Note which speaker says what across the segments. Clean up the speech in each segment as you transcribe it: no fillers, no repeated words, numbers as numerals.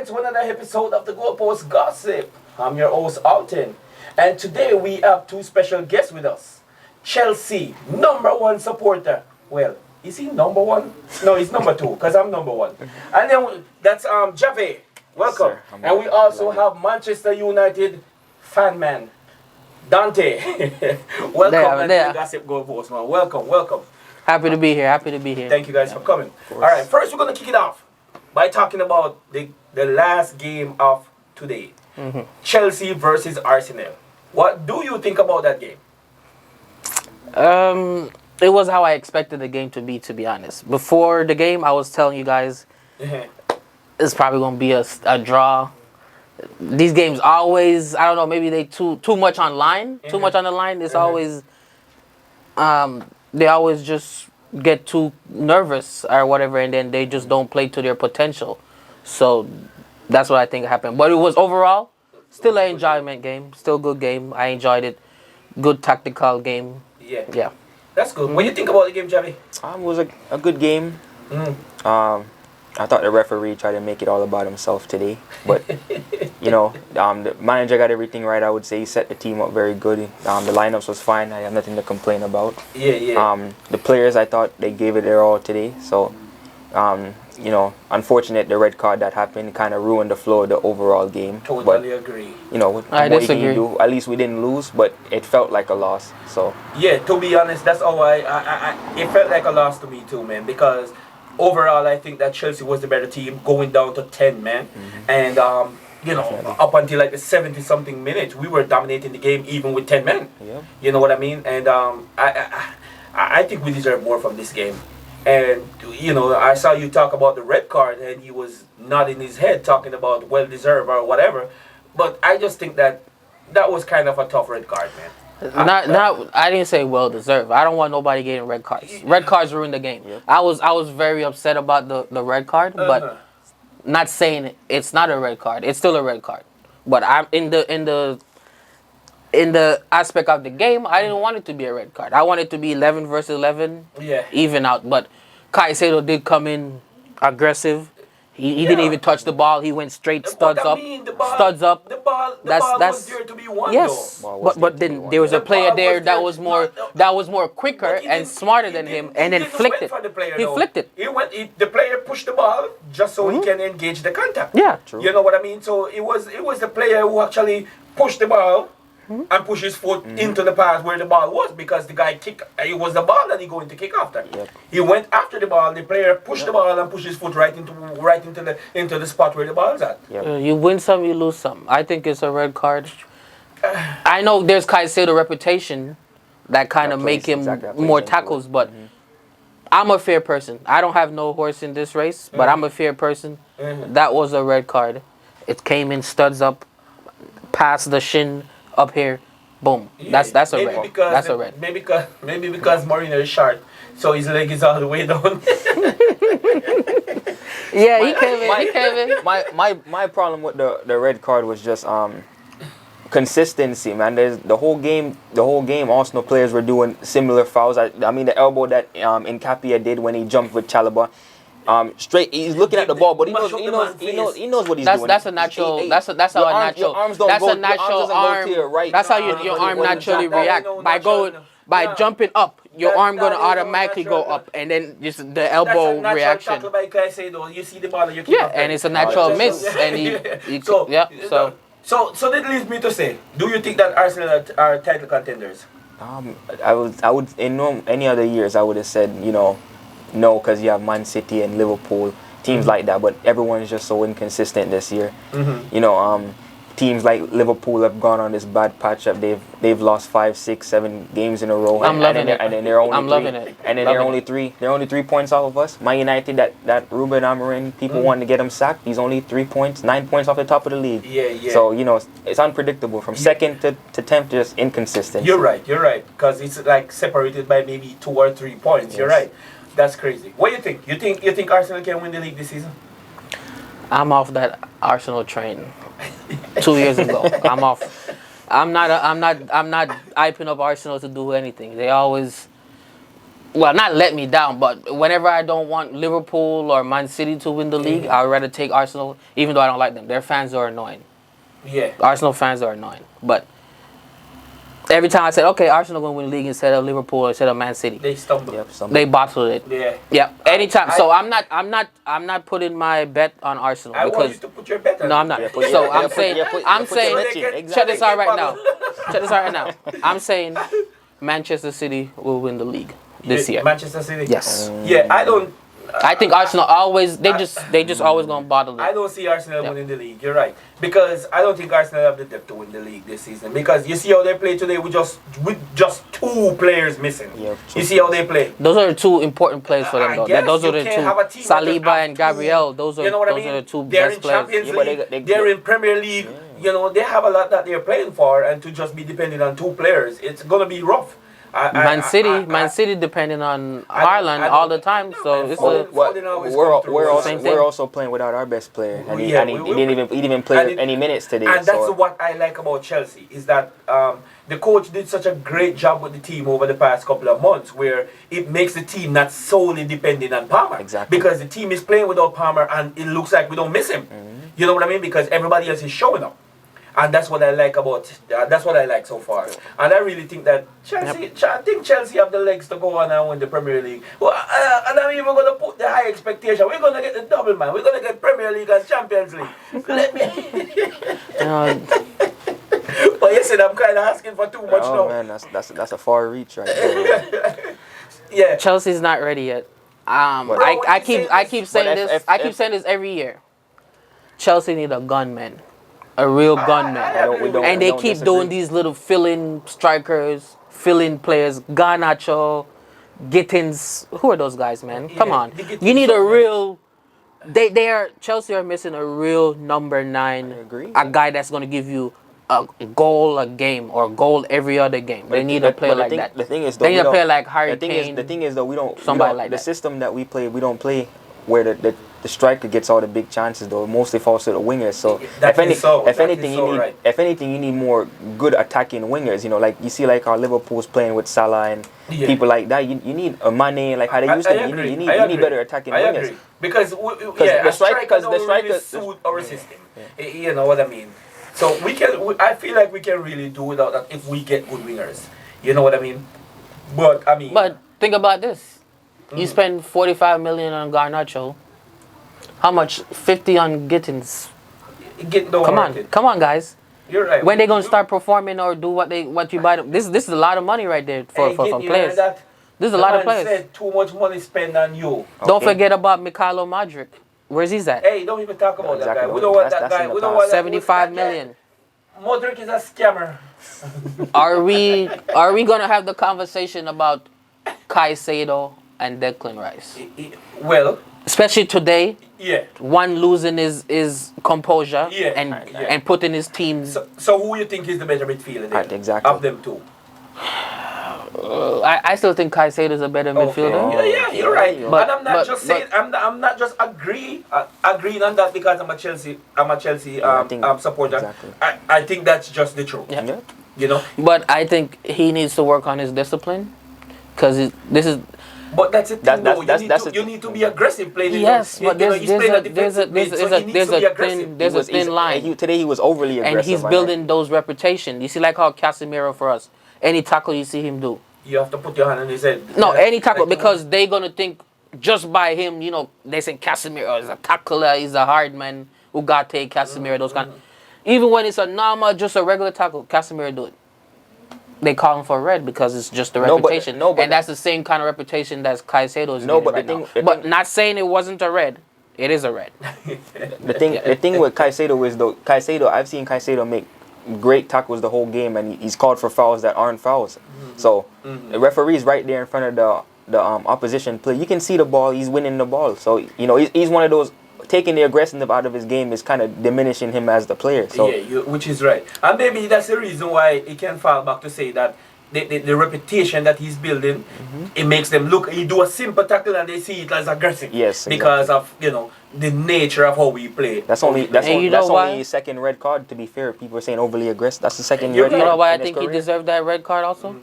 Speaker 1: again to another episode of the Goalpost Gossip. I'm your host, Alton. And today we have two special guests with us. Chelsea, number one supporter. Well, is he number one? No, he's number two, because I'm number one. And then that's Jave. Welcome.
Speaker 2: Sir,
Speaker 1: and we also have Manchester United fan man, Dante. Welcome to the Gossip Goalpost, man. Welcome.
Speaker 3: Happy to be here.
Speaker 1: Thank you guys for coming. All right, first we're going to kick it off by talking about the last game of today. Chelsea versus Arsenal. What do you think about that game?
Speaker 3: It was how I expected the game to be honest. Before the game, I was telling you guys it's probably going to be a draw. These games always, I don't know, maybe they too much online. Too much on the line. It's always, they always just get too nervous or whatever, and then they just don't play to their potential. So that's what I think happened. But it was overall still an enjoyment game. Still good game. I enjoyed it. Good tactical game. Yeah.
Speaker 1: That's good. What do you think about the game, Javi?
Speaker 2: It was a good game. I thought the referee tried to make it all about himself today. But, the manager got everything right, I would say. He set the team up very good. The lineups was fine. I have nothing to complain about.
Speaker 1: Yeah.
Speaker 2: The players, I thought they gave it their all today. So, unfortunate the red card that happened kind of ruined the flow of the overall game.
Speaker 1: Totally agree.
Speaker 3: I disagree.
Speaker 2: At least we didn't lose, but it felt like a loss. So
Speaker 1: yeah, to be honest, that's how it felt like a loss to me too, man. Because overall, I think that Chelsea was the better team, going down to 10 men, and up until like the 70-something minutes, we were dominating the game even with 10 men.
Speaker 2: Yeah.
Speaker 1: You know what I mean? And I think we deserve more from this game. And, I saw you talk about the red card, and he was nodding his head talking about well-deserved or whatever. But I just think that was kind of a tough red card, man.
Speaker 3: I didn't say well-deserved. I don't want nobody getting red cards. Red cards ruin the game. Yep. I was very upset about the red card, but not saying it's not a red card. It's still a red card. But I'm in the aspect of the game, I didn't want it to be a red card. I wanted it to be 11 versus 11, even out. But Caicedo did come in aggressive. He didn't even touch the ball. He went straight studs up.
Speaker 1: The ball was there to be won.
Speaker 3: Yes, but then there was a player there that was more quicker and smarter than him, and then flicked it. He flicked it.
Speaker 1: The player pushed the ball just so he can engage the contact.
Speaker 3: Yeah,
Speaker 2: true.
Speaker 1: You know what I mean? So it was the player who actually pushed the ball and pushed his foot into the pass where the ball was, because the guy kicked. It was the ball that he going to kick after.
Speaker 2: Yep.
Speaker 1: He went after the ball. The player pushed the ball and pushed his foot right into the spot where the ball's at.
Speaker 2: Yep.
Speaker 3: You win some, you lose some. I think it's a red card. I know there's Caicedo reputation that kind of make him more tackles, but I'm a fair person. I don't have no horse in this race, but I'm a fair person. That was a red card. It came in studs up, past the shin, up here, boom.
Speaker 1: Yeah,
Speaker 3: that's a red. That's a red.
Speaker 1: Maybe because Mourinho is short, so his leg is all the way down.
Speaker 3: Yeah, he came in.
Speaker 2: My problem with the red card was just consistency, man. There's the whole game. Arsenal players were doing similar fouls. I mean, the elbow that Nkapia did when he jumped with Chalobah. Straight, he's looking at the ball, but he knows what he's doing.
Speaker 3: That's a natural. That's how a natural. That's a natural arm. That's how your arm naturally react by jumping up. Your arm gonna automatically go up, and then just the elbow reaction.
Speaker 1: You see the ball, and you keep
Speaker 3: and it's a natural miss, and So
Speaker 1: that leads me to say, do you think that Arsenal are title contenders?
Speaker 2: I would in any other years I would have said no, because you have Man City and Liverpool, teams like that. But everyone is just so inconsistent this year. Teams like Liverpool have gone on this bad patch up. They've lost 5, 6, 7 games in a row.
Speaker 3: I'm loving it.
Speaker 2: And then they're only
Speaker 3: I'm loving it.
Speaker 2: And then they're only 3 points off of us. Man United, that Ruben Amorim, people wanting to get him sacked. He's only 3 points, 9 points off the top of the league.
Speaker 1: Yeah.
Speaker 2: So it's unpredictable from second to 10th, just inconsistent.
Speaker 1: You're right. Because it's like separated by maybe 2 or 3 points. Yes. You're right. That's crazy. What do you think? You think Arsenal can win the league this season?
Speaker 3: I'm off that Arsenal train 2 years ago. I'm off. I'm not hyping up Arsenal to do anything. They always well, not let me down, but whenever I don't want Liverpool or Man City to win the league, I would rather take Arsenal, even though I don't like them. Their fans are annoying.
Speaker 1: Yeah.
Speaker 3: Arsenal fans are annoying. But every time I said, okay, Arsenal going to win the league instead of Liverpool or instead of Man City,
Speaker 1: They stumble.
Speaker 2: Yep,
Speaker 3: they bottled it.
Speaker 1: Yeah.
Speaker 3: Yeah, anytime. So I'm not putting my bet on Arsenal
Speaker 1: I want you
Speaker 3: because
Speaker 1: to put your bet on
Speaker 3: no,
Speaker 1: it.
Speaker 3: I'm not.
Speaker 2: Yeah, put-
Speaker 3: So
Speaker 2: yeah,
Speaker 3: I'm
Speaker 2: put-
Speaker 3: saying,
Speaker 2: yeah, put-
Speaker 3: I'm
Speaker 2: yeah, put your
Speaker 3: saying,
Speaker 2: bet in.
Speaker 1: Exactly.
Speaker 3: check this out right now.
Speaker 1: Follow.
Speaker 3: Check this out right now. I'm saying Manchester City will win the league this year.
Speaker 1: Manchester City.
Speaker 3: Yes.
Speaker 1: Yeah, I don't.
Speaker 3: I think Arsenal always they just always gonna bottle
Speaker 1: I
Speaker 3: it.
Speaker 1: don't see Arsenal winning the league. You're right, because I don't think Arsenal have the depth to win the league this season. Because you see how they play today with just 2 players missing.
Speaker 2: Yeah,
Speaker 1: you see how they play.
Speaker 3: Those are the 2 important players for them
Speaker 1: I
Speaker 3: though.
Speaker 1: guess
Speaker 3: Those are
Speaker 1: you
Speaker 3: the
Speaker 1: can't have a team
Speaker 3: 2.
Speaker 1: that just
Speaker 3: Saliba
Speaker 1: have
Speaker 3: and
Speaker 1: 2.
Speaker 3: Gabriel. Those are
Speaker 1: You know what I
Speaker 3: those
Speaker 1: mean?
Speaker 3: are the 2
Speaker 1: They're
Speaker 3: best
Speaker 1: in
Speaker 3: players.
Speaker 1: Champions
Speaker 2: Yeah, but
Speaker 1: League.
Speaker 2: they-
Speaker 1: They're in Premier League. You know they have a lot that they're playing for, and to just be dependent on 2 players, it's gonna be rough.
Speaker 3: Man City depending on Haaland all the time, so it's
Speaker 1: Foden-
Speaker 3: a
Speaker 1: Foden always come through.
Speaker 3: Same thing.
Speaker 2: we're also playing without our best player, and he,
Speaker 1: Yeah,
Speaker 2: and he,
Speaker 1: we-
Speaker 2: he didn't even play
Speaker 1: and it-
Speaker 2: any minutes today.
Speaker 1: And that's
Speaker 2: so
Speaker 1: what I like about Chelsea is that the coach did such a great job with the team over the past couple of months, where it makes the team not solely dependent on Palmer.
Speaker 2: Exactly.
Speaker 1: Because the team is playing without Palmer, and it looks like we don't miss him. You know what I mean? Because everybody else is showing up. And that's what I like about. That's what I like so far. And I really think that Chelsea. I think Chelsea have the legs to go on and win the Premier League. Well, and I'm even going to put the high expectation. We're going to get the double, man. We're going to get Premier League and Champions League. Let me. But you said I'm kind of asking for too much now.
Speaker 2: oh man, that's a far reach right there.
Speaker 1: Yeah.
Speaker 3: Chelsea's not ready yet.
Speaker 1: Bro,
Speaker 3: I
Speaker 1: you
Speaker 3: keep
Speaker 1: say
Speaker 3: saying
Speaker 2: this-
Speaker 3: this.
Speaker 2: but
Speaker 3: I keep saying this every year. Chelsea need a gunman, a real gunman, and they keep doing these little fill-in strikers, fill-in players. Garnacho, Gittins. Who are those guys, man? Come
Speaker 1: Yeah,
Speaker 3: on.
Speaker 1: the Gittins
Speaker 3: You need a
Speaker 1: are-
Speaker 3: real. They are Chelsea are missing a real number 9,
Speaker 2: agree.
Speaker 3: a guy that's gonna give you a goal a game or a goal every other game. They need a player
Speaker 2: but the
Speaker 3: like
Speaker 2: thing-
Speaker 3: that.
Speaker 2: The thing is, though,
Speaker 3: They need
Speaker 2: we
Speaker 3: a
Speaker 2: don't-
Speaker 3: player like Harry
Speaker 2: the thing
Speaker 3: Kane.
Speaker 2: The thing is, though, we don't.
Speaker 3: Somebody like
Speaker 2: the
Speaker 3: that.
Speaker 2: system that we play, we don't play where the striker gets all the big chances. Though it mostly falls to the wingers. So
Speaker 1: That is so.
Speaker 2: if
Speaker 1: That
Speaker 2: anything,
Speaker 1: is
Speaker 2: you
Speaker 1: so
Speaker 2: need
Speaker 1: right.
Speaker 2: if anything, you need more good attacking wingers. You know, like you see, like how Liverpool's playing with Salah and
Speaker 1: Yeah.
Speaker 2: people like that. You need a Mane, like how they used to. You
Speaker 1: agree.
Speaker 2: need
Speaker 1: I
Speaker 2: you need
Speaker 1: agree.
Speaker 2: better attacking
Speaker 1: I
Speaker 2: wingers.
Speaker 1: agree. Because
Speaker 2: the
Speaker 1: a striker don't really
Speaker 2: striker-
Speaker 1: suit our system. You know what I mean? So I feel like we can really do without that if we get good wingers. You know what I mean? But I mean,
Speaker 3: But think about this. You spend 45 million on Garnacho. How much? 50 on Gittins. Come on, guys.
Speaker 1: You're right.
Speaker 3: When they gonna start performing or do what you buy them? This is a lot of money right there for players. This is a lot of players.
Speaker 1: Said too much money spent on you.
Speaker 3: Don't forget about Mikhailo Modric. Where's he at?
Speaker 1: Hey, don't even talk about that
Speaker 2: Exactly.
Speaker 1: guy. We don't want that
Speaker 2: That's
Speaker 1: guy.
Speaker 2: in the
Speaker 1: We don't
Speaker 2: past.
Speaker 1: want that.
Speaker 3: 75
Speaker 1: that
Speaker 3: million.
Speaker 1: guy. Modric is a scammer.
Speaker 3: Are we gonna have the conversation about Caicedo and Declan Rice?
Speaker 1: Well,
Speaker 3: Especially today,
Speaker 1: yeah.
Speaker 3: one losing his composure
Speaker 1: Yeah.
Speaker 3: and putting his teams.
Speaker 1: So who you think is the better midfielder then?
Speaker 2: Right, exactly.
Speaker 1: Of them two?
Speaker 3: I still think Caicedo is a better midfielder.
Speaker 1: Yeah, you're right.
Speaker 3: But-
Speaker 1: and I'm not
Speaker 3: but-
Speaker 1: just saying. I'm not just agreeing on that because I'm a Chelsea
Speaker 2: I think-
Speaker 1: supporter.
Speaker 2: exactly.
Speaker 1: I think that's just the truth.
Speaker 3: Yeah.
Speaker 2: Yeah.
Speaker 1: You know.
Speaker 3: But I think he needs to work on his discipline, because this is
Speaker 1: But that's it.
Speaker 2: That's
Speaker 1: You need to be aggressive playing.
Speaker 3: yes, but there's
Speaker 1: he's playing
Speaker 3: a
Speaker 1: defensive mid, so he needs to be aggressive.
Speaker 3: thin line,
Speaker 2: Today he was overly aggressive.
Speaker 3: and he's
Speaker 2: I
Speaker 3: building those reputation. You see, like how Casemiro for us, any tackle you see him do,
Speaker 1: You have to put your hand on his head.
Speaker 3: no,
Speaker 1: Yeah,
Speaker 3: any tackle,
Speaker 1: like,
Speaker 3: because they gonna think just by him, they say Casemiro is a tackler, he's a hard man, Ugarte, Casemiro, those kind. Even when it's a normal, just a regular tackle, Casemiro do it. They call him for red because it's just the
Speaker 2: No, but-
Speaker 3: reputation.
Speaker 2: no, but-
Speaker 3: and that's the same kind of reputation that Caicedo's
Speaker 2: No,
Speaker 3: getting
Speaker 2: but
Speaker 3: right
Speaker 2: the
Speaker 3: now.
Speaker 2: thing-
Speaker 3: But not saying it wasn't a red. It is a red.
Speaker 2: The thing with Caicedo is though, I've seen Caicedo make great tackles the whole game, and he's called for fouls that aren't fouls. So the referee's right there in front of the opposition player. You can see the ball. He's winning the ball. So he's one of those. Taking the aggressiveness out of his game is kind of diminishing him as the player. So
Speaker 1: which is right. And maybe that's the reason why he can fall back to say that the reputation that he's building, it makes them look, he do a simple tackle and they see it as aggressive.
Speaker 2: Yes,
Speaker 1: because of, the nature of how we play.
Speaker 2: that's only
Speaker 3: And you know why?
Speaker 2: only his second red card. To be fair, people are saying overly aggressive. That's the second
Speaker 1: You
Speaker 2: red
Speaker 3: You
Speaker 2: card.
Speaker 3: know why I
Speaker 2: in his
Speaker 3: think he
Speaker 2: career.
Speaker 3: deserved that red card also?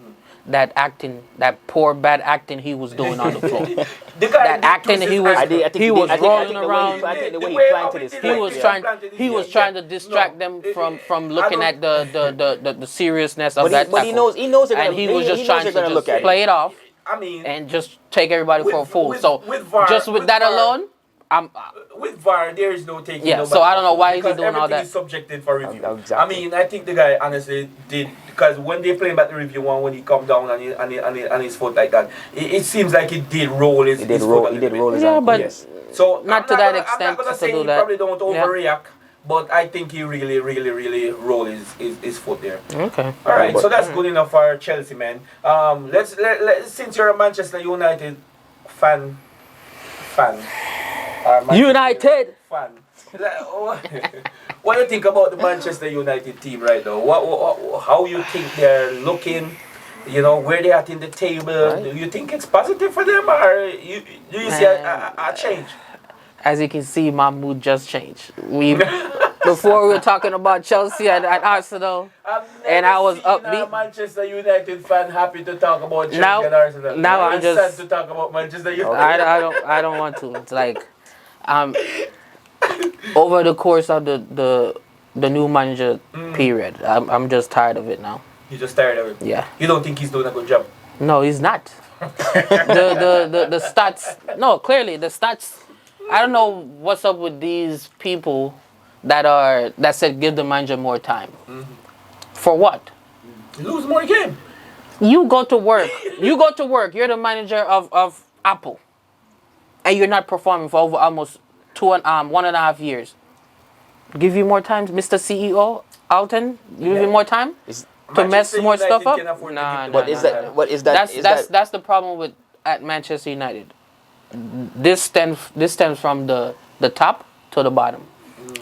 Speaker 3: that acting, that poor bad acting he was doing on the floor.
Speaker 1: The guy
Speaker 3: That acting he was he was rolling around. He was trying to distract them from looking at the seriousness of that
Speaker 2: But
Speaker 3: tackle.
Speaker 2: he knows they're
Speaker 3: And
Speaker 2: gonna,
Speaker 3: he was just trying to
Speaker 2: gonna look at
Speaker 3: play it off
Speaker 1: I mean,
Speaker 3: and just take everybody for a fool.
Speaker 1: with-
Speaker 3: So
Speaker 1: with VAR-
Speaker 3: just with
Speaker 1: with
Speaker 3: that
Speaker 1: VAR,
Speaker 3: alone, I'm
Speaker 1: with VAR, there is no taking.
Speaker 3: Yeah,
Speaker 1: nobody
Speaker 3: so I don't know why is he
Speaker 1: because
Speaker 3: doing all
Speaker 1: everything
Speaker 3: that.
Speaker 1: is subjected for review.
Speaker 2: Exactly.
Speaker 1: I mean, I think the guy honestly did because when they play back the review one, when he come down on his foot like that, it seems like he did roll his.
Speaker 2: He did
Speaker 1: his
Speaker 2: roll.
Speaker 1: foot a
Speaker 2: He did
Speaker 1: little
Speaker 2: roll
Speaker 1: bit.
Speaker 2: his
Speaker 3: Yeah,
Speaker 2: ankle.
Speaker 3: but-
Speaker 2: Yes.
Speaker 1: So
Speaker 3: Not to that extent
Speaker 1: I'm not gonna
Speaker 3: to
Speaker 1: say
Speaker 3: do
Speaker 1: he
Speaker 3: that.
Speaker 1: probably don't
Speaker 3: Yeah.
Speaker 1: overreact, but I think he really roll his foot there.
Speaker 3: okay.
Speaker 1: All right,
Speaker 2: But-
Speaker 1: so that's good enough for Chelsea, man. Let's since you're a Manchester United fan, or Manchester
Speaker 3: United!
Speaker 1: fan. What do you think about the Manchester United team right now? How you think they're looking? You know where they at in the table.
Speaker 3: Right.
Speaker 1: Do you think it's positive for them, or do you see a change?
Speaker 3: As you can see, my mood just changed. Before we were talking about Chelsea and Arsenal,
Speaker 1: I've
Speaker 3: and
Speaker 1: never
Speaker 3: I was
Speaker 1: seen
Speaker 3: upbeat.
Speaker 1: a Manchester United fan happy to talk about Chelsea
Speaker 3: Now-
Speaker 1: and Arsenal.
Speaker 3: now I'm
Speaker 1: It's
Speaker 3: just-
Speaker 1: sad to talk about Manchester United.
Speaker 3: I don't want to. It's like, over the course of the new manager period, I'm just tired of it now.
Speaker 1: You're just tired of it.
Speaker 3: Yeah.
Speaker 1: You don't think he's doing a good job?
Speaker 3: No, he's not. The stats. No, clearly the stats. I don't know what's up with these people that said give the manager more time. For what?
Speaker 1: Lose more game.
Speaker 3: You go to work. You're the manager of Apple, and you're not performing for over almost 1.5 years. Give you more time, Mr. CEO Alton. Give you more time to mess
Speaker 1: Manchester
Speaker 3: more
Speaker 1: United
Speaker 3: stuff up.
Speaker 1: can afford to
Speaker 3: Nah,
Speaker 1: give
Speaker 3: nah,
Speaker 1: them
Speaker 2: But is
Speaker 3: nah,
Speaker 2: that?
Speaker 3: nah.
Speaker 2: What is that?
Speaker 3: That's the problem with at Manchester United. This stems from the top to the bottom.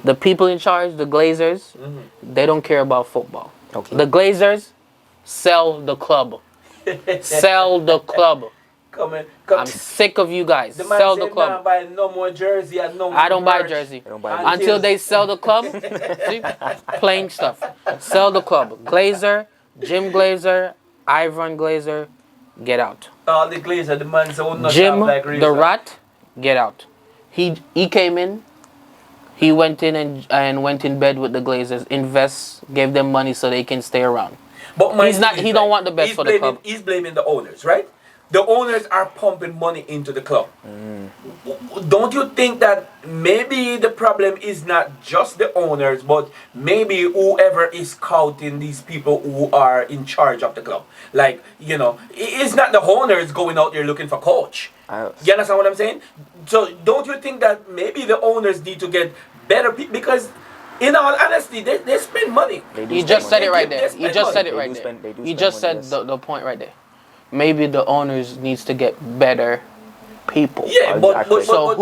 Speaker 3: The people in charge, the Glazers, they don't care about football.
Speaker 2: Okay.
Speaker 3: The Glazers sell the club. Sell the club.
Speaker 1: Come
Speaker 3: I'm sick of you guys.
Speaker 1: The man
Speaker 3: Sell
Speaker 1: said,
Speaker 3: the club.
Speaker 1: "Nah, buy no more jersey and no more
Speaker 3: I don't buy
Speaker 1: merch."
Speaker 3: jersey.
Speaker 2: don't buy
Speaker 1: Until-
Speaker 3: Until they sell the club. See? Playing stuff. Sell the club. Glazer, Jim Glazer, Ivan Glazer, get out.
Speaker 1: All the Glazer, the man so not
Speaker 3: Jim,
Speaker 1: like
Speaker 3: the rat, get out. He came in. He went in and went in bed with the Glazers. Invest, gave them money so they can stay around.
Speaker 1: But
Speaker 3: He's not. He don't want the best
Speaker 1: he's
Speaker 3: for the
Speaker 1: blaming,
Speaker 3: club.
Speaker 1: He's blaming the owners, right? The owners are pumping money into the club. Don't you think that maybe the problem is not just the owners, but maybe whoever is scouting these people who are in charge of the club? Like, you know, it's not the owners going out there looking for coach. You understand what I'm saying? So don't you think that maybe the owners need to get better people? Because in all honesty, they spend money.
Speaker 3: You just said it right there. You just said it
Speaker 2: They
Speaker 3: right
Speaker 2: do
Speaker 3: there.
Speaker 2: spend- they do
Speaker 3: You
Speaker 2: spend
Speaker 3: just
Speaker 2: money,
Speaker 3: said
Speaker 2: yes.
Speaker 3: the point right there. Maybe the owners needs to get better people.
Speaker 1: Yeah, but
Speaker 2: Exactly.
Speaker 3: So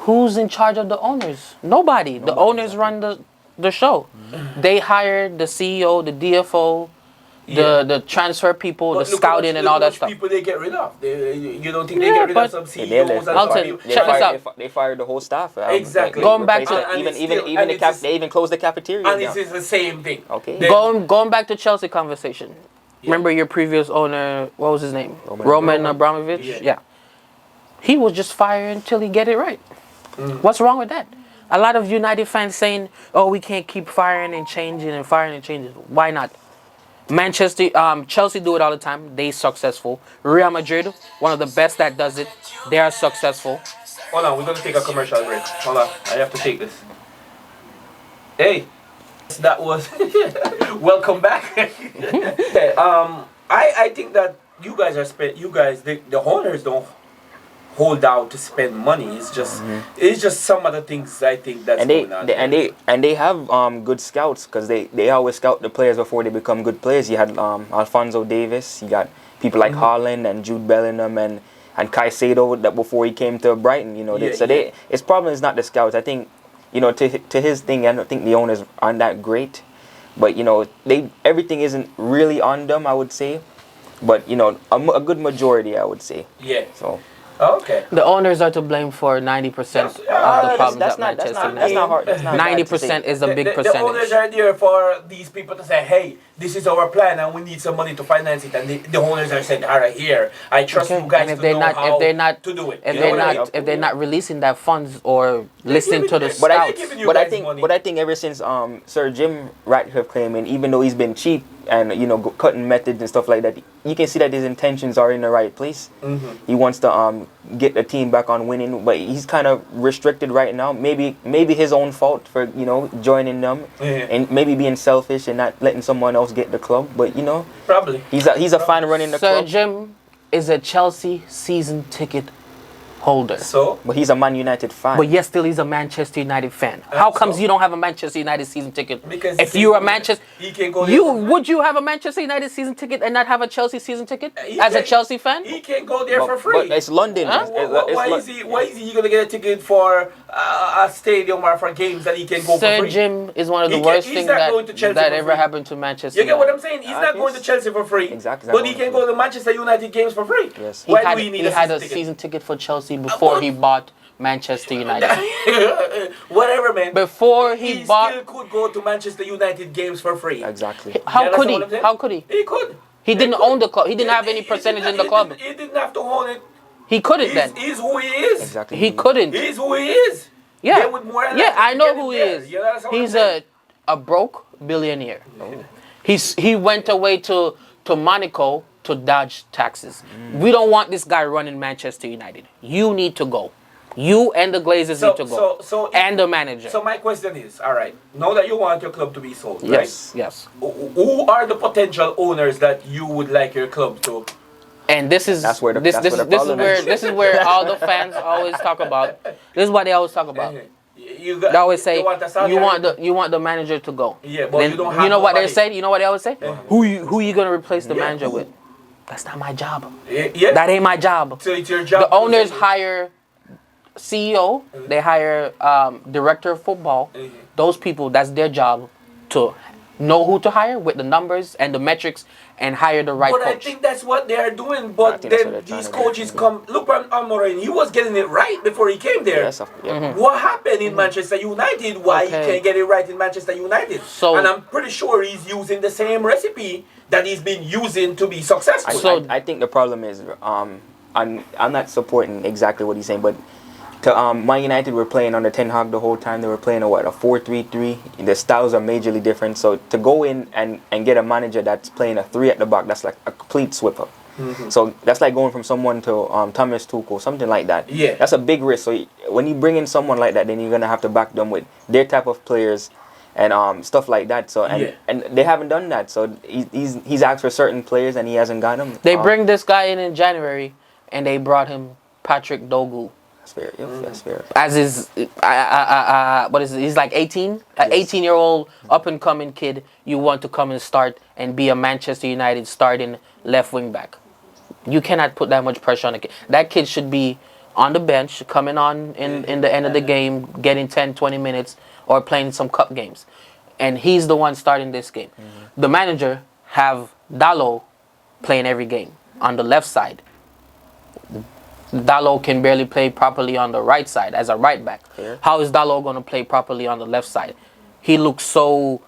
Speaker 3: who's in charge of the owners? Nobody. The owners run the show. They hire the CEO, the DFO, the transfer people,
Speaker 1: But
Speaker 3: the
Speaker 1: look
Speaker 3: scouting
Speaker 1: how
Speaker 3: and
Speaker 1: much-
Speaker 3: all
Speaker 1: look how
Speaker 3: that
Speaker 1: much
Speaker 3: stuff.
Speaker 1: people they get rid of. You don't think they
Speaker 3: Yeah,
Speaker 1: get rid of
Speaker 3: but-
Speaker 1: some
Speaker 2: They
Speaker 1: CEOs and some
Speaker 3: Alton,
Speaker 1: people?
Speaker 3: check this out.
Speaker 2: They fired the whole staff.
Speaker 1: Exactly.
Speaker 3: Going back to-
Speaker 1: And
Speaker 2: even
Speaker 1: it's
Speaker 2: even
Speaker 1: still-
Speaker 2: even
Speaker 1: and
Speaker 2: the
Speaker 1: it's
Speaker 2: they even closed the cafeteria
Speaker 1: And
Speaker 2: down.
Speaker 1: it's the same thing.
Speaker 2: Okay.
Speaker 1: They-
Speaker 3: Going back to Chelsea conversation. Remember your previous owner? What was his name? Roman Abramovich.
Speaker 1: Yeah.
Speaker 3: Yeah. He was just fired until he get it right. What's wrong with that? A lot of United fans saying, "Oh, we can't keep firing and changing and firing and changing." Why not? Chelsea do it all the time. They successful. Real Madrid, one of the best that does it. They are successful.
Speaker 1: Hold on, we're gonna take a commercial break. Hold on, I have to take this. Hey, that was welcome back. Okay, I think that you guys the owners don't hold out to spend money. It's just some of the things I think that's
Speaker 2: And they,
Speaker 1: going on.
Speaker 2: they have good scouts because they always scout the players before they become good players. You had Alphonso Davis. You got people like Haaland and Jude Bellingham and Caicedo that before he came to Brighton. You know, his problem is not the scouts. I think, you know, to his thing, I don't think the owners aren't that great, but you know, everything isn't really on them, I would say, but you know, a good majority, I would say.
Speaker 1: Yeah.
Speaker 2: So.
Speaker 1: Okay.
Speaker 3: The owners are to blame for 90% of the problems at Manchester
Speaker 2: That's
Speaker 3: United.
Speaker 2: not hard. That's not bad to say.
Speaker 3: 90% is a big
Speaker 1: The
Speaker 3: percentage.
Speaker 1: owners are there for these people to say, hey, this is our plan and we need some money to finance it. And the owners are saying, all right, here, I trust
Speaker 3: Okay,
Speaker 1: you guys
Speaker 3: and if
Speaker 1: to
Speaker 3: they're
Speaker 1: know
Speaker 3: not,
Speaker 1: how
Speaker 3: if they're not,
Speaker 1: to do it.
Speaker 3: if
Speaker 1: You
Speaker 3: they're
Speaker 1: know what I
Speaker 3: not,
Speaker 1: mean?
Speaker 3: if they're not releasing that funds or listening to the
Speaker 1: But I-
Speaker 3: scouts,
Speaker 1: giving you
Speaker 2: But I
Speaker 1: guys
Speaker 2: think,
Speaker 1: money.
Speaker 2: but I think ever since Sir Jim Ratcliffe came in, even though he's been cheap and cutting methods and stuff like that, you can see that his intentions are in the right place. He wants to get the team back on winning, but he's kind of restricted right now. Maybe his own fault for joining them and maybe being selfish and not letting someone else get the club. But
Speaker 1: Probably.
Speaker 2: he's a fan running the
Speaker 3: Sir
Speaker 2: club.
Speaker 3: Jim is a Chelsea season ticket holder.
Speaker 1: So,
Speaker 2: But he's a Man United fan.
Speaker 3: But yes, still he's a Manchester United fan. How comes
Speaker 1: so?
Speaker 3: you don't have a Manchester United season ticket?
Speaker 1: Because
Speaker 3: If
Speaker 1: he
Speaker 3: you're a
Speaker 1: can-
Speaker 3: Manchester,
Speaker 1: he can go there
Speaker 3: you
Speaker 1: for free.
Speaker 3: would you have a Manchester United season ticket and not have a Chelsea season ticket
Speaker 1: He
Speaker 3: as a
Speaker 1: can-
Speaker 3: Chelsea fan?
Speaker 1: He can go there for free.
Speaker 2: But it's London.
Speaker 3: Huh?
Speaker 1: Why is he gonna get a ticket for a stadium or for games that he can go for
Speaker 3: Sir
Speaker 1: free?
Speaker 3: Jim is one of the
Speaker 1: He
Speaker 3: worst
Speaker 1: he's
Speaker 3: things
Speaker 1: not going to Chelsea
Speaker 3: that
Speaker 1: for
Speaker 3: ever
Speaker 1: free.
Speaker 3: happened to Manchester
Speaker 1: You get what I'm
Speaker 3: United.
Speaker 1: saying? He's
Speaker 2: I
Speaker 1: not
Speaker 2: guess.
Speaker 1: going to Chelsea for free.
Speaker 2: Exactly.
Speaker 1: But he can go to Manchester United games for free.
Speaker 2: Yes.
Speaker 3: He
Speaker 1: Why
Speaker 3: had,
Speaker 1: do we need
Speaker 3: he had a
Speaker 1: ticket?
Speaker 3: season ticket for Chelsea before he bought Manchester United.
Speaker 1: Whatever, man.
Speaker 3: Before he
Speaker 1: He
Speaker 3: bought,
Speaker 1: still could go to Manchester United games for free.
Speaker 2: Exactly.
Speaker 3: how
Speaker 1: You
Speaker 3: could
Speaker 1: understand
Speaker 3: he?
Speaker 1: what I'm saying?
Speaker 3: How could he?
Speaker 1: He could.
Speaker 3: He didn't own the club. He didn't have any percentage in the club.
Speaker 1: He didn't have to own it.
Speaker 3: He couldn't then.
Speaker 1: He's who he is.
Speaker 2: Exactly.
Speaker 3: He couldn't.
Speaker 1: He's who he is.
Speaker 3: Yeah,
Speaker 1: They would more than
Speaker 3: yeah,
Speaker 1: likely
Speaker 3: I know
Speaker 1: get
Speaker 3: who
Speaker 1: it
Speaker 3: he
Speaker 1: there.
Speaker 3: is.
Speaker 1: You understand what I'm
Speaker 3: He's
Speaker 1: saying?
Speaker 3: a broke billionaire. He went away to Monaco to dodge taxes. We don't want this guy running Manchester United. You need to go. You and the Glazers need to go. And the manager.
Speaker 1: So my question is, all right, now that you want your club to be sold,
Speaker 3: Yes, yes.
Speaker 1: right? Who are the potential owners that you would like your club to?
Speaker 3: And this is
Speaker 2: That's where the-
Speaker 3: this
Speaker 2: that's
Speaker 3: this,
Speaker 2: where the
Speaker 3: this is
Speaker 2: problem
Speaker 3: where
Speaker 2: is.
Speaker 3: this is where all the fans always talk about. This is what they always talk about.
Speaker 1: You got,
Speaker 3: They always say
Speaker 1: you want a Saudi
Speaker 3: you want
Speaker 1: Arabian-
Speaker 3: the manager to go.
Speaker 1: Yeah, but
Speaker 3: Then,
Speaker 1: you don't have
Speaker 3: know what they
Speaker 1: nobody.
Speaker 3: say? You know what they always say? Who you gonna replace the
Speaker 1: Yeah,
Speaker 3: manager
Speaker 1: who?
Speaker 3: with? That's not my job.
Speaker 1: Yeah.
Speaker 3: That ain't my job.
Speaker 1: So it's your job.
Speaker 3: The
Speaker 1: to
Speaker 3: owners
Speaker 1: say-
Speaker 3: hire CEO, they hire director of football. Those people, that's their job to know who to hire with the numbers and the metrics and hire the right
Speaker 1: But I
Speaker 3: coach.
Speaker 1: think that's what they are doing.
Speaker 2: I
Speaker 1: But
Speaker 2: think that's what
Speaker 1: then
Speaker 2: they're trying
Speaker 1: these
Speaker 2: to do.
Speaker 1: coaches come. Look at Amorim. He was getting it right before he came there.
Speaker 2: Yes, yeah.
Speaker 1: What happened in Manchester United? Why he
Speaker 3: Okay.
Speaker 1: can't get it right in Manchester United?
Speaker 3: So-
Speaker 1: and I'm pretty sure he's using the same recipe that he's been using to be successful.
Speaker 2: I think the problem is I'm not supporting exactly what he's saying, but Man United were playing under Ten Hag the whole time. They were playing a 4-3-3. The styles are majorly different. So to go in and get a manager that's playing a 3 at the back, that's like a complete swip up. So that's like going from someone to Thomas Tuchel, something like that.
Speaker 1: Yeah.
Speaker 2: That's a big risk. So when you bring in someone like that, then you're gonna have to back them with their type of players and stuff like that. So and they haven't done that. So he's asked for certain players and he hasn't got them.
Speaker 3: They bring this guy in January, and they brought him Patrick Dogu.
Speaker 2: That's fair. Yep, that's fair.
Speaker 3: As his, what is it? He's like 18, an 18-year-old up and coming kid. You want to come and start and be a Manchester United starting left wing back. You cannot put that much pressure on a kid. That kid should be on the bench, coming on in the end of the game, getting 10, 20 minutes, or playing some cup games. And he's the one starting this game. The manager have Dalot playing every game on the left side. Dalot can barely play properly on the right side as a right back.
Speaker 2: Yeah.
Speaker 3: How is Dalot going to play properly on the left side? He looks so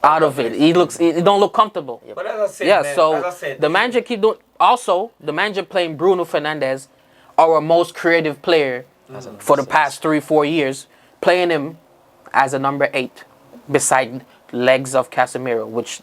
Speaker 3: out of it. He don't look comfortable.
Speaker 1: But as I said,
Speaker 3: Yeah,
Speaker 1: man,
Speaker 3: so
Speaker 1: as I said,
Speaker 3: the manager keep doing. Also, the manager playing Bruno Fernandes, our most creative player for the past 3-4 years, playing him as a number 8 beside legs of Casemiro, which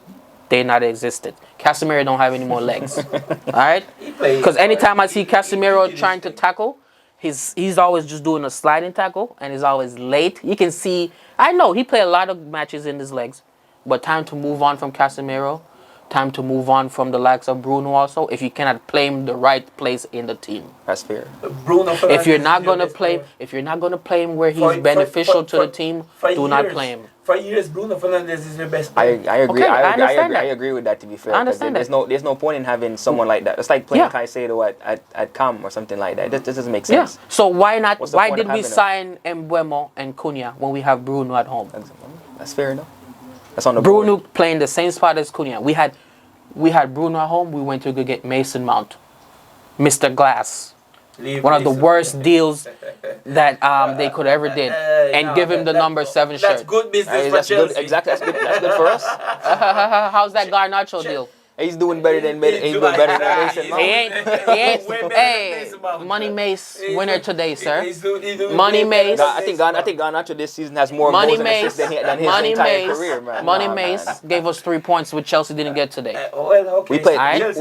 Speaker 3: they not existed. Casemiro don't have any more legs. All right? Because anytime I see Casemiro trying to tackle, he's always just doing a sliding tackle and he's always late. You can see, I know he played a lot of matches in his legs, but time to move on from Casemiro, time to move on from the likes of Bruno also, if you cannot play him the right place in the team.
Speaker 2: That's fair.
Speaker 1: Bruno Fernandes
Speaker 3: If you're not
Speaker 1: is your
Speaker 3: gonna
Speaker 1: best
Speaker 3: play,
Speaker 1: player.
Speaker 3: if you're not gonna play him where he's beneficial to the team, do not play him.
Speaker 1: For years, Bruno Fernandes is your best
Speaker 2: I
Speaker 1: player.
Speaker 2: agree.
Speaker 3: Okay, I
Speaker 2: I
Speaker 3: understand
Speaker 2: agree. I
Speaker 3: that.
Speaker 2: agree with that. To be fair,
Speaker 3: I
Speaker 2: 'cause
Speaker 3: understand
Speaker 2: there's
Speaker 3: that.
Speaker 2: there's no point in having someone like that. It's like playing
Speaker 3: Yeah.
Speaker 2: Caicedo at Cam or something like that. This doesn't make
Speaker 3: Yeah.
Speaker 2: sense.
Speaker 3: So why not?
Speaker 2: What's the
Speaker 3: Why
Speaker 2: point
Speaker 3: did
Speaker 2: of
Speaker 3: we
Speaker 2: having
Speaker 3: sign Mbeumo and Cunha when we have Bruno at home?
Speaker 2: That's fair enough. That's on the
Speaker 3: Bruno
Speaker 2: board.
Speaker 3: playing the same spot as Cunha. We had Bruno at home. We went to go get Mason Mount, Mr. Glass, One of the worst deals that they could ever did, and give him the number 7 shirt.
Speaker 1: That's good business for
Speaker 2: That's
Speaker 1: Chelsea.
Speaker 2: good. Exactly. That's good for us.
Speaker 3: How's that Garnacho deal?
Speaker 2: He's doing better than Mason
Speaker 3: He
Speaker 2: Mount.
Speaker 3: ain't. Hey, Money Mace winner today, sir. Money Mace.
Speaker 2: I think Garnacho this season has more
Speaker 3: Money
Speaker 2: goals and assists
Speaker 3: Mace.
Speaker 2: than his
Speaker 3: Money
Speaker 2: entire
Speaker 3: Mace.
Speaker 2: career, man.
Speaker 3: Money
Speaker 2: Nah,
Speaker 3: Mace
Speaker 2: man.
Speaker 3: gave us 3 points, which Chelsea didn't get today.
Speaker 1: Well, okay.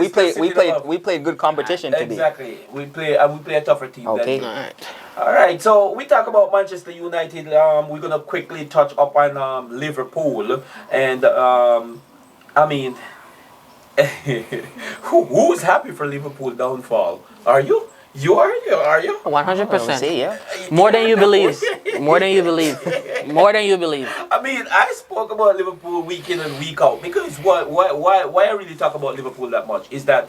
Speaker 2: We played good competition today.
Speaker 1: Exactly. We play a tougher team.
Speaker 2: Okay.
Speaker 1: Than All right. So we talk about Manchester United. We're gonna quickly touch up on Liverpool, and I mean, who's happy for Liverpool downfall? Are you? You are? Are you?
Speaker 3: 100%.
Speaker 2: Yeah.
Speaker 3: More than you believe. More than you believe. More than you believe.
Speaker 1: I mean, I spoke about Liverpool week in and week out because why I really talk about Liverpool that much is that,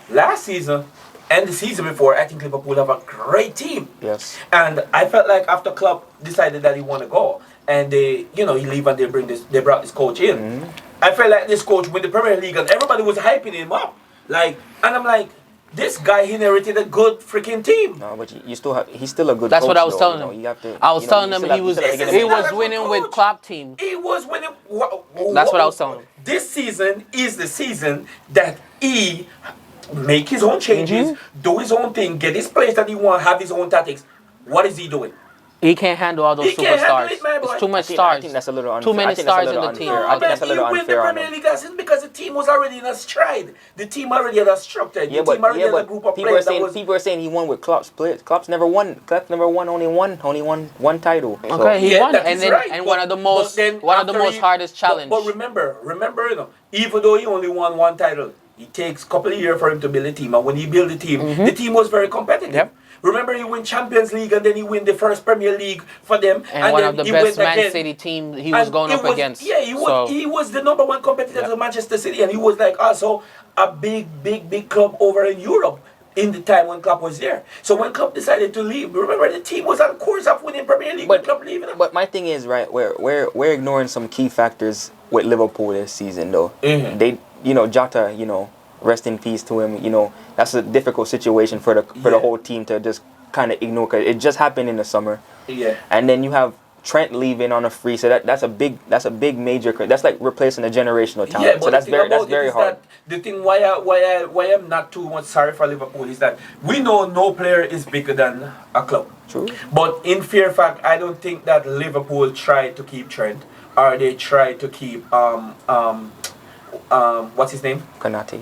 Speaker 1: last season and the season before, I think Liverpool have a great team.
Speaker 2: Yes.
Speaker 1: And I felt like after Klopp decided that he want to go, and he leave and they brought this coach in.
Speaker 2: Mm-hmm.
Speaker 1: I felt like this coach win the Premier League and everybody was hyping him up. And I'm like, this guy inherited a good freaking team.
Speaker 2: No, but you still he's still a good
Speaker 3: That's
Speaker 2: coach,
Speaker 3: what I was
Speaker 2: though,
Speaker 3: telling him.
Speaker 2: You have to,
Speaker 3: I was telling him he was
Speaker 1: a
Speaker 3: winning
Speaker 1: good
Speaker 3: with
Speaker 1: coach.
Speaker 3: Klopp team.
Speaker 1: He was winning.
Speaker 3: That's what I was telling him.
Speaker 1: This season is the season that he make his own changes, do his own thing, get his players that he want, have his own tactics. What is he doing?
Speaker 3: He can't handle all those
Speaker 1: He can't handle
Speaker 3: superstars.
Speaker 1: it, my boy.
Speaker 3: It's too much
Speaker 2: I think
Speaker 3: stars.
Speaker 2: that's a little unfair.
Speaker 3: Too many stars in the team.
Speaker 2: I think that's a little
Speaker 1: You win the
Speaker 2: unfair on
Speaker 1: Premier
Speaker 2: him.
Speaker 1: League last season because the team was already in a stride. The team already had a structure. The team already had a group of
Speaker 2: people
Speaker 1: players
Speaker 2: are saying he won with Klopp's players. Klopp's never won. Klopp never won. Only won one title. So,
Speaker 3: Okay, he won,
Speaker 1: that
Speaker 3: and
Speaker 1: is
Speaker 3: then
Speaker 1: right,
Speaker 3: and
Speaker 1: but-
Speaker 3: one of the most hardest challenge.
Speaker 1: But remember, even though he only won one title, it takes a couple of years for him to build a team. And when he built the team was very competitive.
Speaker 3: Yep.
Speaker 1: Remember, he win Champions League and then he win the first Premier League for them.
Speaker 3: And one
Speaker 1: then
Speaker 3: of the
Speaker 1: he
Speaker 3: best
Speaker 1: went
Speaker 3: Man
Speaker 1: again.
Speaker 3: City team he was
Speaker 1: And
Speaker 3: going
Speaker 1: it
Speaker 3: up
Speaker 1: was-
Speaker 3: against.
Speaker 1: Yeah, he was the number one competitor to Manchester City, and he was like also a big club over in Europe in the time when Klopp was there. So when Klopp decided to leave, remember the team was on course of winning Premier League when Klopp leaving.
Speaker 2: But my thing is, right, we're ignoring some key factors with Liverpool this season, though.
Speaker 1: Mhm.
Speaker 2: They, Jota, rest in peace to him. That's a difficult situation for the whole team to just kind of ignore, because it just happened in the summer.
Speaker 1: Yeah.
Speaker 2: And then you have Trent leaving on a free, so that's a big major. That's like replacing a generational talent.
Speaker 1: Yeah, but
Speaker 2: so that's
Speaker 1: the thing about
Speaker 2: very
Speaker 1: it is
Speaker 2: hard.
Speaker 1: that the thing why I'm not too much sorry for Liverpool is that we know no player is bigger than a club.
Speaker 2: True.
Speaker 1: But in fair fact, I don't think that Liverpool tried to keep Trent, or they tried to keep what's his name?
Speaker 2: Konate.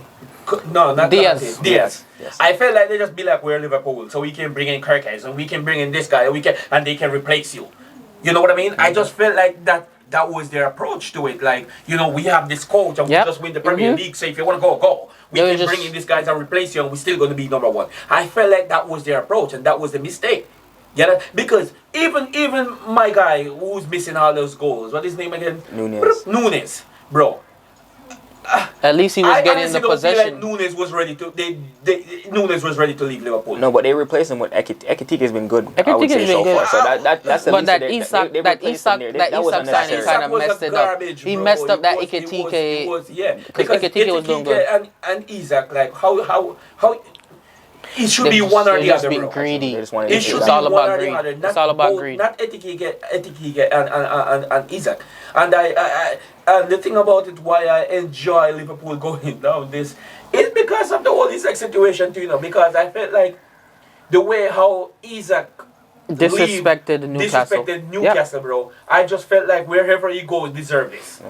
Speaker 1: No, not
Speaker 3: Diaz.
Speaker 1: Konate. Diaz.
Speaker 2: Yes.
Speaker 1: I felt like they just be like, we're Liverpool, so we can bring in Kirkes and we can bring in this guy and they can replace you. You know what I mean? I just felt like that was their approach to it. Like, we have this coach and we just win the Premier League, so if you want to go. We
Speaker 3: They were
Speaker 1: can
Speaker 3: just-
Speaker 1: bring in these guys and replace you and we're still going to be number one. I felt like that was their approach and that was the mistake. Because even my guy who's missing all those goals, what is his name again? Nunes, bro.
Speaker 3: At least he was
Speaker 1: I
Speaker 3: getting the
Speaker 1: honestly don't feel like
Speaker 3: possession.
Speaker 1: Nunes was ready to. Nunes was ready to leave Liverpool.
Speaker 2: No, but they replaced him with Ekitike has been good. I would
Speaker 3: Ekitike
Speaker 2: say
Speaker 3: has been
Speaker 2: so
Speaker 3: good.
Speaker 2: far. So that's the
Speaker 3: But
Speaker 2: least
Speaker 3: that
Speaker 2: they
Speaker 3: Isak
Speaker 2: replaced him there. That was
Speaker 3: signing
Speaker 2: unnecessary.
Speaker 3: kind of
Speaker 1: was a
Speaker 3: messed it up.
Speaker 1: garbage,
Speaker 3: He
Speaker 1: bro.
Speaker 3: messed up that
Speaker 1: It
Speaker 3: Ekitike.
Speaker 1: was, yeah.
Speaker 3: Because Ekitike was doing good.
Speaker 1: And Isak, like how it should
Speaker 3: They're
Speaker 1: be
Speaker 3: just-
Speaker 1: one or
Speaker 3: they're
Speaker 1: the
Speaker 3: just
Speaker 1: other,
Speaker 3: being
Speaker 1: bro.
Speaker 3: greedy.
Speaker 2: They just wanted
Speaker 1: It should
Speaker 3: It's
Speaker 1: be
Speaker 3: all
Speaker 1: one
Speaker 3: about
Speaker 1: or
Speaker 3: greed.
Speaker 1: the other.
Speaker 3: It's all about greed.
Speaker 1: Not Ekitike and Isak. And and the thing about it, why I enjoy Liverpool going down this, is because of the whole Isak situation too. Because I felt like the way how Isak
Speaker 3: Disrespected Newcastle.
Speaker 1: bro. I just felt like wherever he goes, deserve this.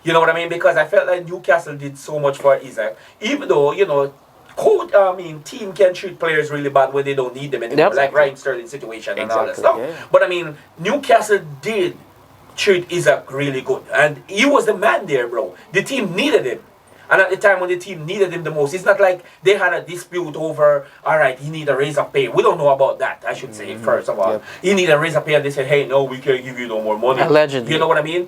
Speaker 1: You know what I mean? Because I felt like Newcastle did so much for Isak, even though team can treat players really bad when they don't need them anymore, like Ryan Sterling situation and all that stuff.
Speaker 2: Yeah.
Speaker 1: But I mean, Newcastle did treat Isak really good, and he was the man there, bro. The team needed him. And at the time when the team needed him the most, it's not like they had a dispute over, all right, he need a raise of pay. We don't know about that, I should say, first of all.
Speaker 2: Yep.
Speaker 1: He need a raise of pay, and they said, hey, no, we can't give you no more money.
Speaker 3: Allegedly.
Speaker 1: You know what I mean?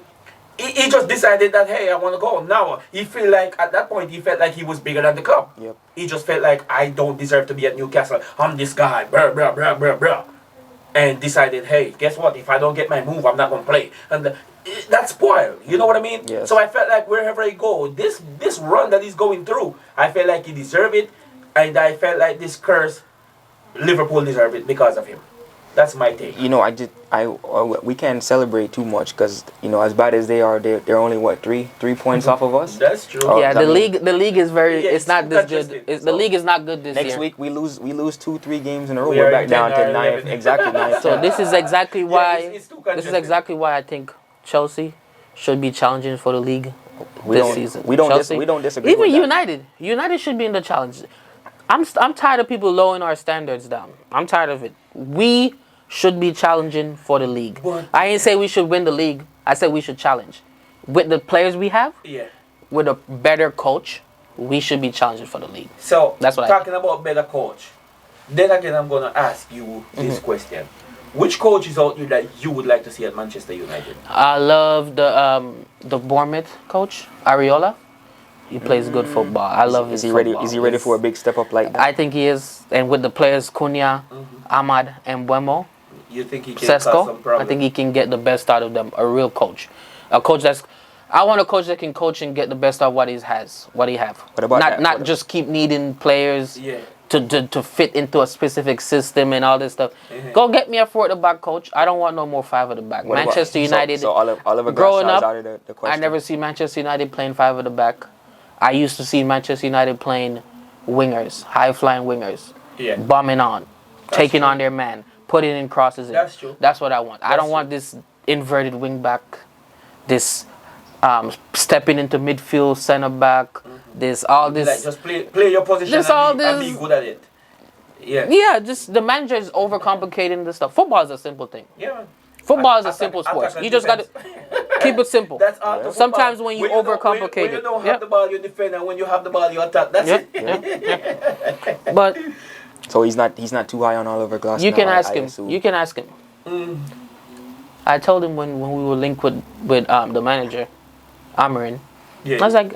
Speaker 1: He just decided that, hey, I want to go. Now, he feel like, at that point, he felt like he was bigger than the club.
Speaker 2: Yep.
Speaker 1: He just felt like, I don't deserve to be at Newcastle. I'm this guy, blah, blah, blah, blah, blah. And decided, hey, guess what? If I don't get my move, I'm not going to play. And that's spoiled. You know what I mean?
Speaker 2: Yes.
Speaker 1: So I felt like wherever he go, this run that he's going through, I felt like he deserved it. And I felt like this curse Liverpool deserve it because of him. That's my take.
Speaker 2: You know, we can't celebrate too much because, you know, as bad as they are, they're only what, three points off of us.
Speaker 1: That's true.
Speaker 2: Oh,
Speaker 3: Yeah,
Speaker 2: I mean,
Speaker 3: the league is very.
Speaker 1: Yeah,
Speaker 3: it's not this good.
Speaker 1: congested,
Speaker 3: The league is not good this
Speaker 2: next
Speaker 3: year.
Speaker 2: week we lose 2-3 games in a row.
Speaker 1: We
Speaker 2: We're
Speaker 1: are
Speaker 2: back
Speaker 1: in
Speaker 2: down
Speaker 1: 10
Speaker 2: to
Speaker 1: or
Speaker 2: 9.
Speaker 1: 11.
Speaker 2: Exactly 9.
Speaker 3: So this is exactly why.
Speaker 1: it's too
Speaker 3: This is
Speaker 1: congested.
Speaker 3: exactly why I think Chelsea should be challenging for the league this season.
Speaker 2: We don't
Speaker 3: Chelsea.
Speaker 2: disagree.
Speaker 3: Even
Speaker 2: with that.
Speaker 3: United. United should be in the challenge. I'm tired of people lowering our standards down. I'm tired of it. We should be challenging for the league.
Speaker 1: But-
Speaker 3: I ain't say we should win the league. I said we should challenge. With the players we have,
Speaker 1: Yeah.
Speaker 3: with a better coach, we should be challenging for the league.
Speaker 1: So,
Speaker 3: That's what I
Speaker 1: talking about better coach, then again, I'm going to ask you this question. Which coach is out there that you would like to see at Manchester United?
Speaker 3: I love the Bournemouth coach, Areola. He plays good football. I love his
Speaker 2: Is he ready?
Speaker 3: football.
Speaker 2: Is he ready for a big step up like that?
Speaker 3: I think he is. And with the players Cunha, Ahmad, and Buemo,
Speaker 1: You think he can cause some
Speaker 3: Sesko, I
Speaker 1: problems?
Speaker 3: think he can get the best out of them. A real coach. A coach that's... I want a coach that can coach and get the best out of what he have.
Speaker 2: What about that?
Speaker 3: Not just keep needing players
Speaker 1: Yeah.
Speaker 3: to fit into a specific system and all this stuff. Go get me a 4 at the back coach. I don't want no more 5 at the back.
Speaker 2: What about-
Speaker 3: Manchester United.
Speaker 2: So Oliver
Speaker 3: growing
Speaker 2: Glasner's
Speaker 3: up,
Speaker 2: out of the question.
Speaker 3: I never see Manchester United playing 5 at the back. I used to see Manchester United playing wingers, high-flying wingers,
Speaker 1: Yeah.
Speaker 3: bombing on, taking
Speaker 1: true.
Speaker 3: on their man, putting in crosses in.
Speaker 1: That's true.
Speaker 3: That's what I want. I
Speaker 1: That's
Speaker 3: don't want this inverted wing back, this stepping into midfield, center back, this all this.
Speaker 1: Like, just play your position
Speaker 3: Just
Speaker 1: and,
Speaker 3: all
Speaker 1: and be
Speaker 3: this-
Speaker 1: good at it. Yeah.
Speaker 3: Yeah, just the manager is overcomplicating this stuff. Football is a simple thing.
Speaker 1: Yeah, man.
Speaker 3: Football is a
Speaker 1: Attack-
Speaker 3: simple
Speaker 1: attack
Speaker 3: sport.
Speaker 1: and
Speaker 3: You just got to
Speaker 1: defense.
Speaker 3: keep it simple.
Speaker 1: That's all the
Speaker 3: Sometimes
Speaker 1: football.
Speaker 3: when you
Speaker 1: don't-
Speaker 3: overcomplicate
Speaker 1: when you
Speaker 3: it.
Speaker 1: don't
Speaker 3: Yeah.
Speaker 1: have the ball, you defend, and when you have the ball, you attack. That's
Speaker 3: Yep,
Speaker 1: it.
Speaker 3: yep. But
Speaker 2: So he's not too high on Oliver Glasner.
Speaker 3: you can
Speaker 2: I
Speaker 3: ask him.
Speaker 2: assume.
Speaker 3: You can ask him. I told him when we were linked with the manager, Amarin.
Speaker 1: Yeah.
Speaker 3: I was like,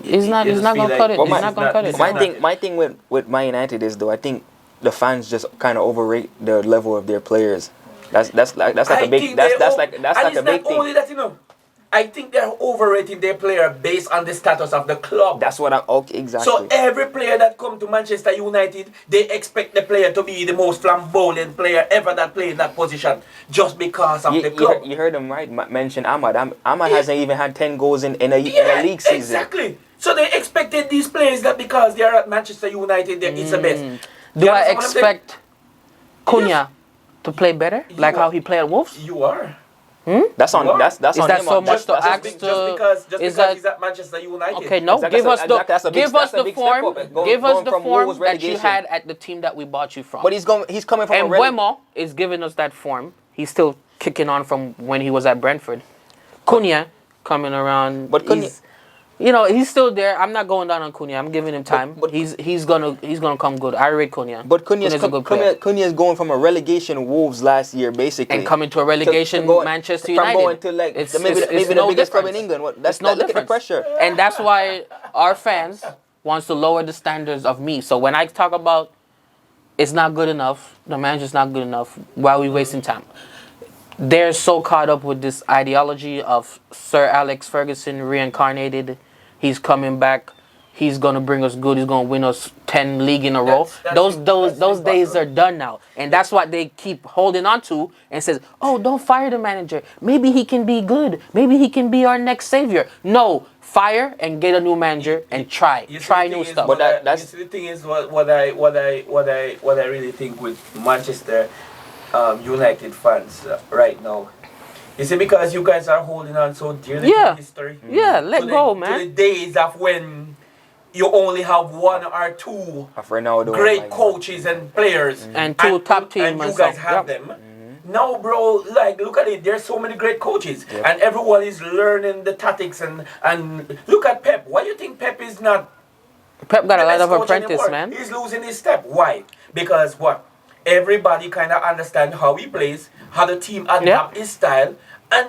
Speaker 3: he's not
Speaker 1: just
Speaker 3: gonna
Speaker 1: feel
Speaker 3: cut
Speaker 1: like-
Speaker 3: it.
Speaker 2: Well,
Speaker 3: He's
Speaker 2: my-
Speaker 3: not gonna cut it.
Speaker 1: this
Speaker 2: My
Speaker 1: is
Speaker 2: thing, my thing with Man United is though I think the fans just kind of overrate the level of their players. That's like a big
Speaker 1: think
Speaker 2: that's
Speaker 1: they
Speaker 2: like
Speaker 1: and
Speaker 2: a
Speaker 1: it's
Speaker 2: big
Speaker 1: not only
Speaker 2: thing.
Speaker 1: that, you know. I think they're overrating their player based on the status of the club.
Speaker 2: That's what I'm okay exactly.
Speaker 1: So every player that come to Manchester United, they expect the player to be the most flamboyant player ever that play in that position, just because of the club.
Speaker 2: you heard him right. Mention Ahmad. Ahmad hasn't even had 10 goals in a league season.
Speaker 1: Exactly. So they expected these players that because they are at Manchester United, it's the best.
Speaker 3: Do
Speaker 1: You
Speaker 3: I
Speaker 1: understand what I'm saying?
Speaker 3: expect Cunha to play better, like
Speaker 1: You
Speaker 3: how
Speaker 1: are.
Speaker 3: he played at Wolves?
Speaker 1: You are.
Speaker 2: That's on
Speaker 1: What?
Speaker 2: that's
Speaker 3: Is
Speaker 2: on
Speaker 3: that
Speaker 2: him.
Speaker 3: so much to
Speaker 2: that's
Speaker 3: ask
Speaker 1: Just
Speaker 3: to-
Speaker 1: because
Speaker 3: is that-
Speaker 1: he's at Manchester United.
Speaker 3: Okay, no.
Speaker 2: Exactly,
Speaker 3: Give us
Speaker 2: that's a big-
Speaker 3: give us
Speaker 2: that's a
Speaker 3: the
Speaker 2: big step
Speaker 3: form.
Speaker 2: up. Going-
Speaker 3: Give us
Speaker 2: going
Speaker 3: the
Speaker 2: from
Speaker 3: form
Speaker 2: Wolves
Speaker 3: that you
Speaker 2: relegation.
Speaker 3: had at the team that we bought you from.
Speaker 2: But he's coming from
Speaker 3: And
Speaker 2: a rele-
Speaker 3: Buemo is giving us that form. He's still kicking on from when he was at Brentford. Cunha coming around.
Speaker 2: But Cunha-
Speaker 3: he's still there. I'm not going down on Cunha. I'm giving him time.
Speaker 2: but-
Speaker 3: he's gonna come good. I rate Cunha.
Speaker 2: But Cunha's
Speaker 3: a good player.
Speaker 2: Cunha's going from a relegation Wolves last year basically
Speaker 3: And coming to a relegation
Speaker 2: from
Speaker 3: Manchester United.
Speaker 2: going to like
Speaker 3: It's-
Speaker 2: maybe
Speaker 3: it's
Speaker 2: the
Speaker 3: no
Speaker 2: biggest club in
Speaker 3: difference.
Speaker 2: England. Look
Speaker 3: no
Speaker 2: at the
Speaker 3: difference.
Speaker 2: pressure.
Speaker 3: And that's why our fans wants to lower the standards of me. So when I talk about it's not good enough, the manager's not good enough, why are we wasting time? They're so caught up with this ideology of Sir Alex Ferguson reincarnated. He's coming back. He's gonna bring us good. He's gonna win us 10 league in a row.
Speaker 1: That's
Speaker 3: Those days
Speaker 1: impossible.
Speaker 3: are done now, and that's what they keep holding on to and says, "Oh, don't fire the manager. Maybe he can be good. Maybe he can be our next savior." No, fire and get a new manager and try
Speaker 1: You see,
Speaker 3: try
Speaker 1: the
Speaker 3: new
Speaker 1: thing is,
Speaker 3: stuff.
Speaker 2: But
Speaker 1: what
Speaker 2: that's-
Speaker 1: you see, the thing is what I really think with Manchester United fans right now. You see, because you guys are holding on so dearly
Speaker 3: Yeah.
Speaker 1: to history.
Speaker 3: Yeah, let
Speaker 1: to
Speaker 3: go,
Speaker 1: the,
Speaker 3: man.
Speaker 1: To the days of when you only have one or two
Speaker 2: Of Ronaldo
Speaker 1: great
Speaker 2: and like-
Speaker 1: coaches and players,
Speaker 3: And two top team
Speaker 1: and you
Speaker 3: and
Speaker 1: guys
Speaker 3: so,
Speaker 1: have
Speaker 3: yep.
Speaker 1: them. Now, bro, like look at it. There's so many great coaches, and everyone is learning the tactics. And look at Pep. Why do you think Pep is not
Speaker 3: Pep got a
Speaker 1: the
Speaker 3: lot
Speaker 1: best
Speaker 3: of
Speaker 1: coach
Speaker 3: apprentice,
Speaker 1: anymore?
Speaker 3: man.
Speaker 1: He's losing his step. Why? Because what? Everybody kind of understand how he plays, how the team adapt his style, and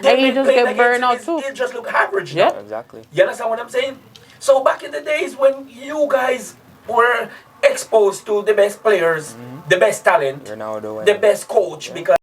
Speaker 3: And you
Speaker 1: been
Speaker 3: just
Speaker 1: playing
Speaker 3: get
Speaker 1: against
Speaker 3: burned
Speaker 1: him,
Speaker 3: out
Speaker 1: it's-
Speaker 3: too.
Speaker 1: It just look average
Speaker 3: Yeah.
Speaker 1: now.
Speaker 2: Exactly.
Speaker 1: You understand what I'm saying? So back in the days when you guys were exposed to the best players, the best talent,
Speaker 2: Ronaldo and
Speaker 1: the best coach, because